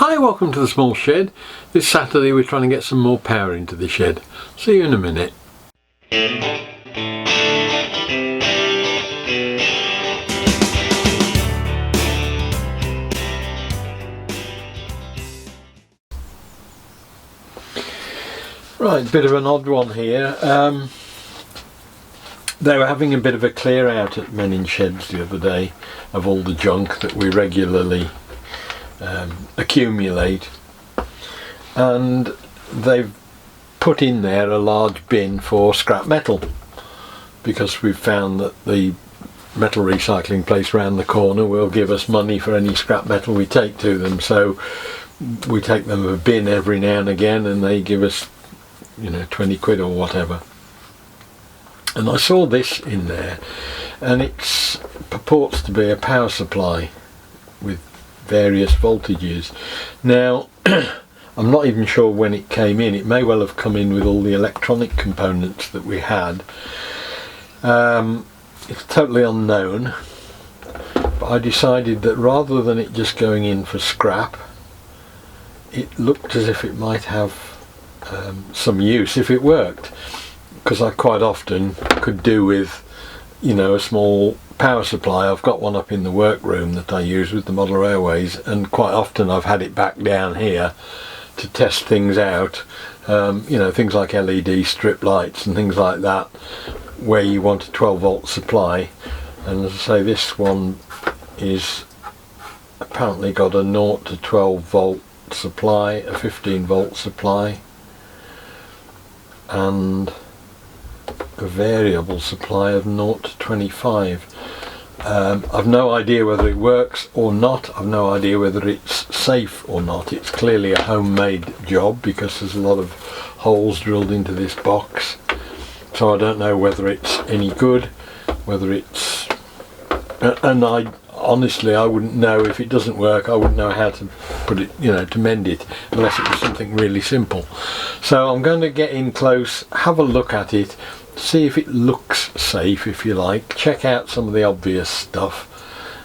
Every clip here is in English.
Hi, welcome to the small shed. This Saturday we're trying to get some more power into the shed. See you in a minute. Right, bit of an odd one here. They were having a bit of a clear out at Men in Sheds the other day of all the junk that we regularly accumulate, and they've put in there a large bin for scrap metal, because we've found that the metal recycling place round the corner will give us money for any scrap metal we take to them. So we take them a bin every now and again and they give us, you know, 20 quid or whatever. And I saw this in there, and it purports to be a power supply with various voltages. Now I'm not even sure when it came in. It may well have come in with all the electronic components that we had. It's totally unknown, but I decided that rather than it just going in for scrap, it looked as if it might have some use if it worked, because I quite often could do with, you know, a small power supply. I've got one up in the workroom that I use with the Model Railways, and quite often I've had it back down here to test things out, you know, things like LED strip lights and things like that, where you want a 12 volt supply. And as I say, this one is apparently got a 0 to 12 volt supply, a 15 volt supply, and a variable supply of 0 to 25. I've no idea whether it works or not. I've no idea whether it's safe or not. It's clearly a homemade job because there's a lot of holes drilled into this box, so I don't know whether it's any good, whether it's, and I honestly, I wouldn't know. If it doesn't work, I wouldn't know how to put it, you know, to mend it, unless it was something really simple. So I'm going to get in close, have a look at it, see if it looks safe, if you like, check out some of the obvious stuff,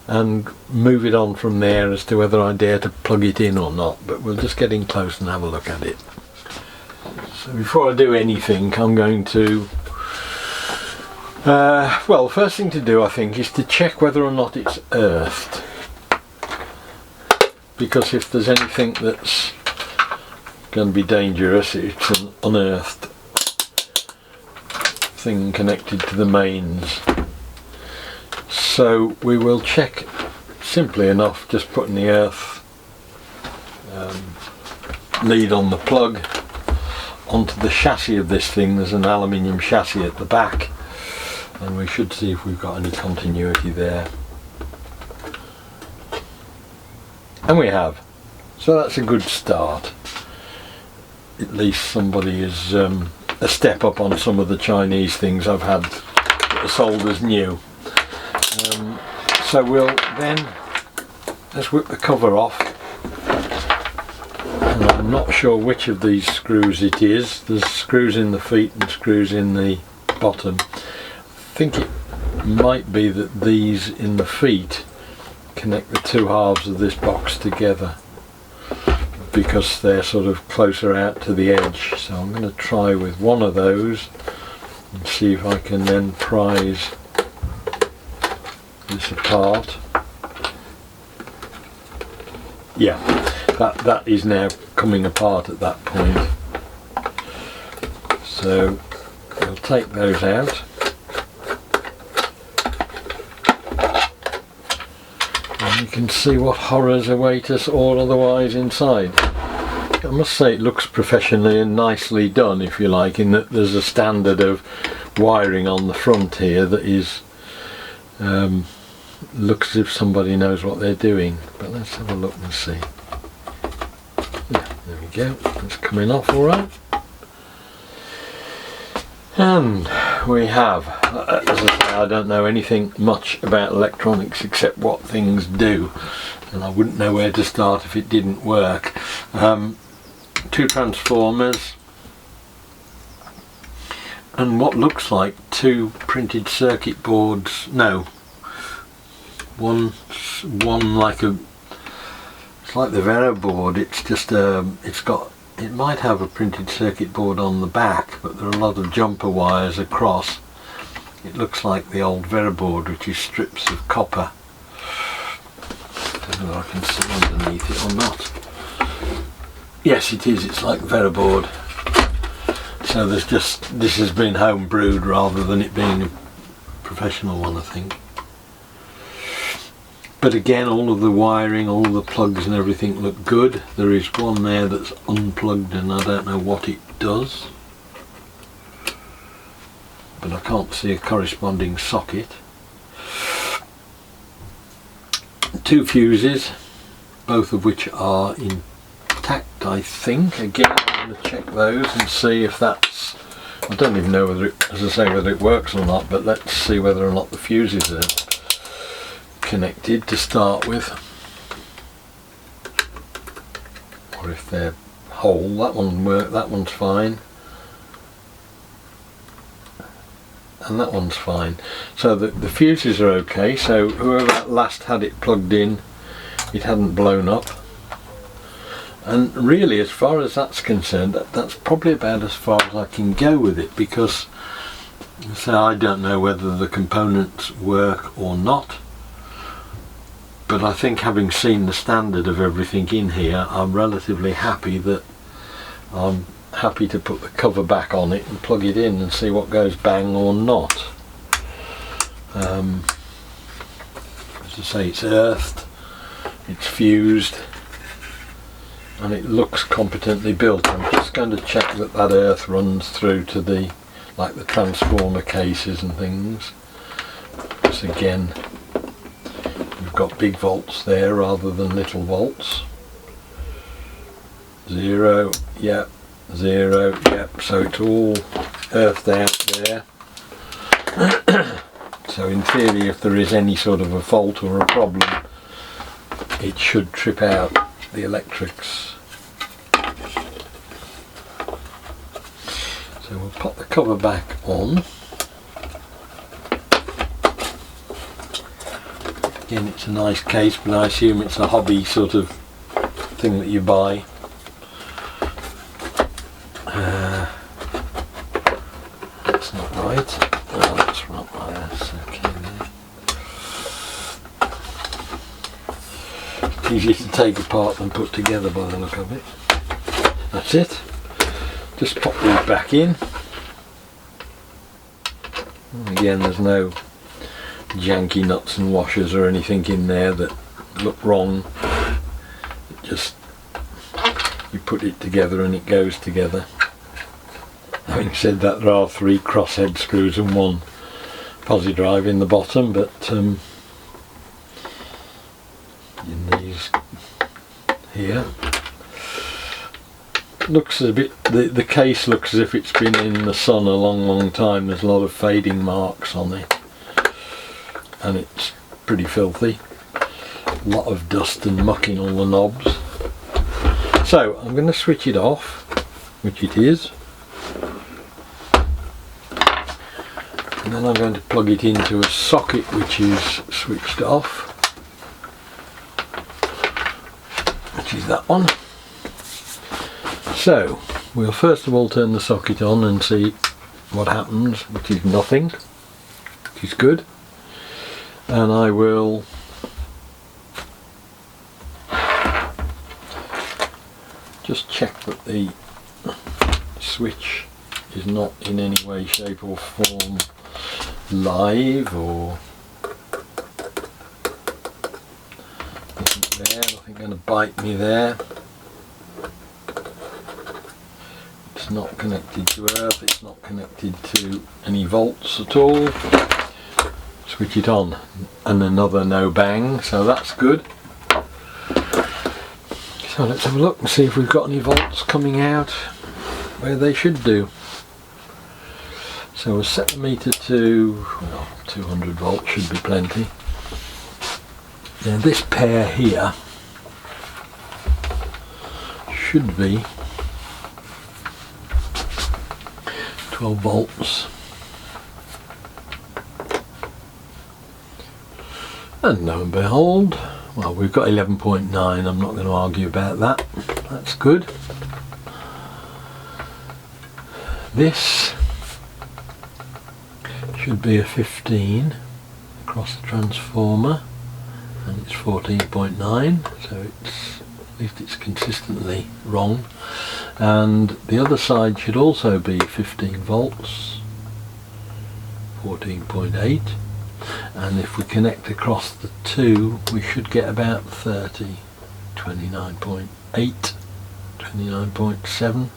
and move it on from there as to whether I dare to plug it in or not. But we'll just get in close and have a look at it. So before I do anything, I'm going to well, the first thing to do, I think, is to check whether or not it's earthed, because if there's anything that's going to be dangerous, it's an unearthed thing connected to the mains. So we will check simply enough, just putting the earth lead on the plug onto the chassis of this thing. There's an aluminium chassis at the back, and we should see if we've got any continuity there, and we have. So that's a good start. At least somebody is a step up on some of the Chinese things I've had that are sold as new. So we'll then, let's whip the cover off, and I'm not sure which of these screws it is. There's screws in the feet and screws in the bottom. I think it might be that these in the feet connect the two halves of this box together, because they're sort of closer out to the edge. So I'm going to try with one of those and see if I can then prise this apart. Yeah, that is now coming apart at that point. So I'll take those out. You can see what horrors await us all otherwise inside. I must say it looks professionally and nicely done, if you like, in that there's a standard of wiring on the front here that is looks as if somebody knows what they're doing. But let's have a look and see. Yeah, there we go. It's coming off all right. And we have, as I say, I don't know anything much about electronics except what things do, and I wouldn't know where to start if it didn't work. Two transformers and what looks like two printed circuit boards. No, one like a It's like the Vero board, it's just it might have a printed circuit board on the back, but there are a lot of jumper wires across. It looks like the old Vero board, which is strips of copper. I don't know if I can see underneath it or not. Yes, it is, it's like Vero board. So this has been home brewed rather than it being a professional one, I think. But again, all of the wiring, all the plugs and everything look good. There is one there that's unplugged and I don't know what it does. But I can't see a corresponding socket. 2 fuses, both of which are intact, I think. Again, I'm going to check those and see if that's... I don't even know whether it, as I say, whether it works or not, but let's see whether or not the fuses are connected to start with, or if they're whole. That one works, that one's fine, and that one's fine. So the fuses are okay. So whoever last had it plugged in, it hadn't blown up. And really, as far as that's concerned, that's probably about as far as I can go with it, because so I don't know whether the components work or not. But I think, having seen the standard of everything in here, I'm relatively happy that I'm happy to put the cover back on it and plug it in and see what goes bang or not. As I say, it's earthed, it's fused, and it looks competently built. I'm just going to check that that earth runs through to the transformer cases and things. Because again, we've got big volts there rather than little volts. 0, yep, 0, yep, so it's all earthed out there. So in theory, if there is any sort of a fault or a problem, it should trip out the electrics. So we'll pop the cover back on. Again, it's a nice case, but I assume it's a hobby sort of thing that you buy. That's not right. Oh, that's not right. That's okay there. It's easier to take apart than put together by the look of it. That's it. Just pop these back in. And again, there's no janky nuts and washers or anything in there that look wrong. It just, you put it together and it goes together. Having said that, there are 3 crosshead screws and 1 posi drive in the bottom, but in these here, looks a bit, the case looks as if it's been in the sun a long time. There's a lot of fading marks on it, and it's pretty filthy. A lot of dust and muck in all the knobs. So I'm going to switch it off, which it is, and then I'm going to plug it into a socket which is switched off, which is that one. So we'll first of all turn the socket on and see what happens, which is nothing, which is good. And I will just check that the switch is not in any way, shape or form live, or nothing there, nothing going to bite me there. It's not connected to earth, it's not connected to any volts at all. Switch it on and another no bang, so that's good. So let's have a look and see if we've got any volts coming out where they should do. So we'll set the meter to, well, 200 volts should be plenty. Now this pair here should be 12 volts. And lo and behold, Well, we've got 11.9, I'm not going to argue about that. That's good. This should be a 15 across the transformer, and it's 14.9, so at least it's consistently wrong. And the other side should also be 15 volts, 14.8. And if we connect across the two, we should get about 30, 29.8, 29.7.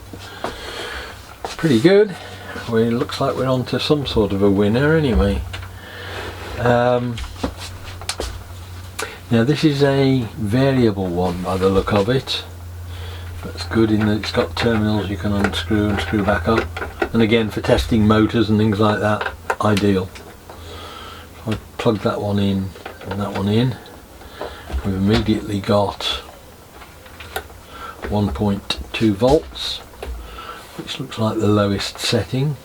Pretty good. Well, it looks like we're on to some sort of a winner anyway. Now this is a variable one by the look of it. That's good in that it's got terminals you can unscrew and screw back up. And again, for testing motors and things like that, ideal. I plug that one in and that one in. We've immediately got 1.2 volts, which looks like the lowest setting.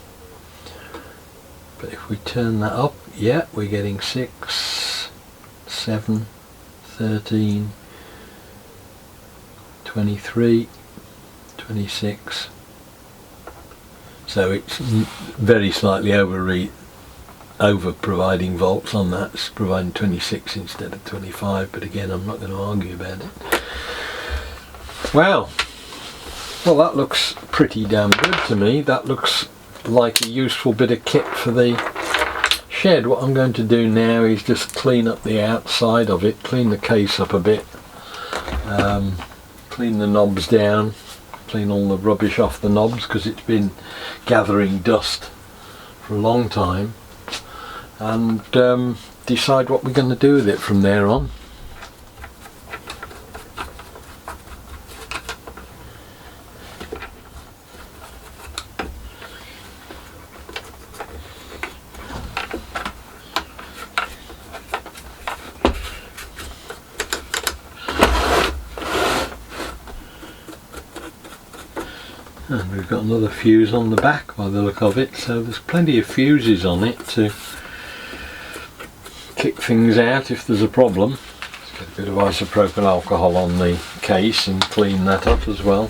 But if we turn that up, yeah, we're getting 6, 7, 13, 23, 26. So it's very slightly over providing volts on that. It's providing 26 instead of 25, but again, I'm not going to argue about it. Wow, well, that looks pretty damn good to me. That looks like a useful bit of kit for the shed. What I'm going to do now is just clean up the outside of it, clean the case up a bit, clean the knobs down, clean all the rubbish off the knobs because it's been gathering dust for a long time, and decide what we're going to do with it from there on. And we've got another fuse on the back by the look of it, so there's plenty of fuses on it to kick things out if there's a problem. Let's get a bit of isopropyl alcohol on the case and clean that up as well.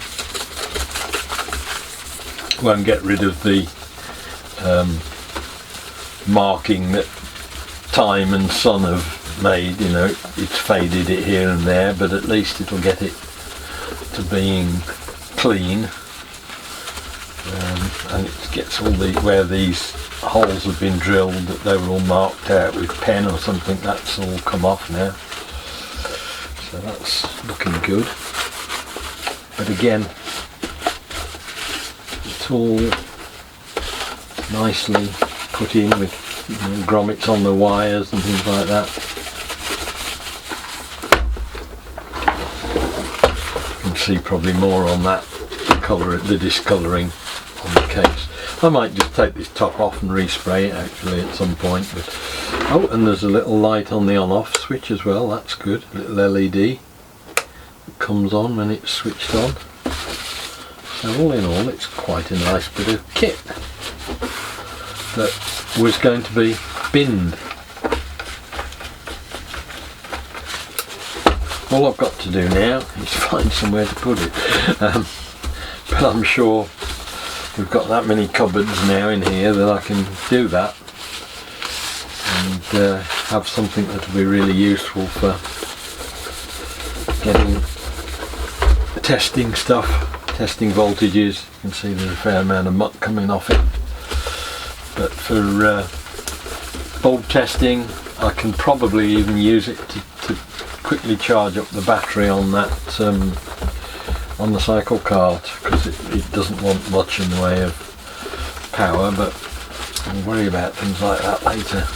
Won't get rid of the marking that time and sun have made, you know, it's faded it here and there, but at least it'll get it to being clean. And it gets all the, where these holes have been drilled, that they were all marked out with pen or something, that's all come off now. So that's looking good. But again, it's all nicely put in with, you know, grommets on the wires and things like that. You can see probably more on that colour, the discolouring on the case. I might just take this top off and respray it actually at some point. But oh, and there's a little light on the on-off switch as well. That's good. A little LED that comes on when it's switched on. So all in all, it's quite a nice bit of kit that was going to be binned. All I've got to do now is find somewhere to put it. But I'm sure we've got that many cupboards now in here that I can do that and have something that will be really useful for getting testing stuff, testing voltages. You can see there's a fair amount of muck coming off it, but for bulb testing I can probably even use it to quickly charge up the battery on that on the cycle cart, because it doesn't want much in the way of power, but I'll worry about things like that later.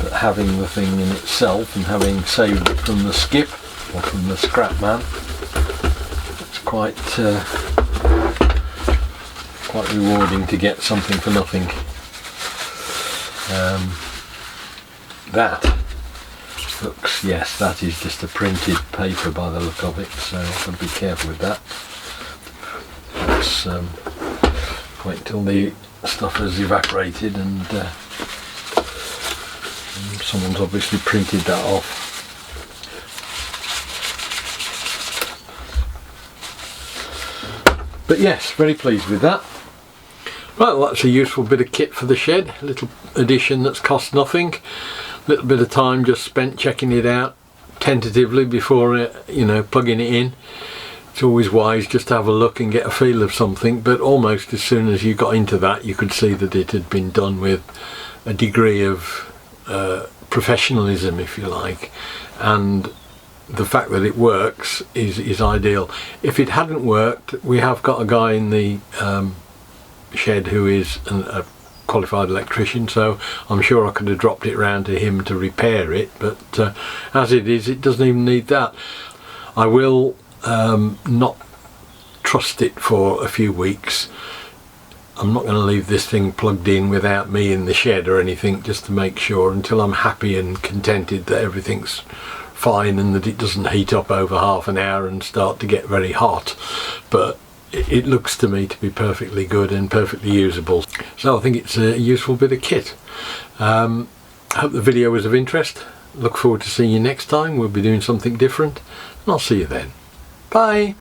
But having the thing in itself and having saved it from the skip or from the scrap man, it's quite rewarding to get something for nothing. That looks, yes, that is just a printed paper by the look of it, so I've got to be careful with that. Let's wait till the stuff has evaporated and someone's obviously printed that off. But yes, very pleased with that. Right, well, that's a useful bit of kit for the shed, a little addition that's cost nothing, a little bit of time just spent checking it out tentatively before plugging it in. It's always wise just to have a look and get a feel of something, but almost as soon as you got into that you could see that it had been done with a degree of professionalism, if you like, and the fact that it works is ideal. If it hadn't worked, we have got a guy in the shed who is a qualified electrician, so I'm sure I could have dropped it round to him to repair it, but as it is, it doesn't even need that. I will not trust it for a few weeks. I'm not going to leave this thing plugged in without me in the shed or anything, just to make sure, until I'm happy and contented that everything's fine and that it doesn't heat up over half an hour and start to get very hot. But it looks to me to be perfectly good and perfectly usable, so I think it's a useful bit of kit. I hope the video was of interest. Look forward to seeing you next time. We'll be doing something different, and I'll see you then. Bye.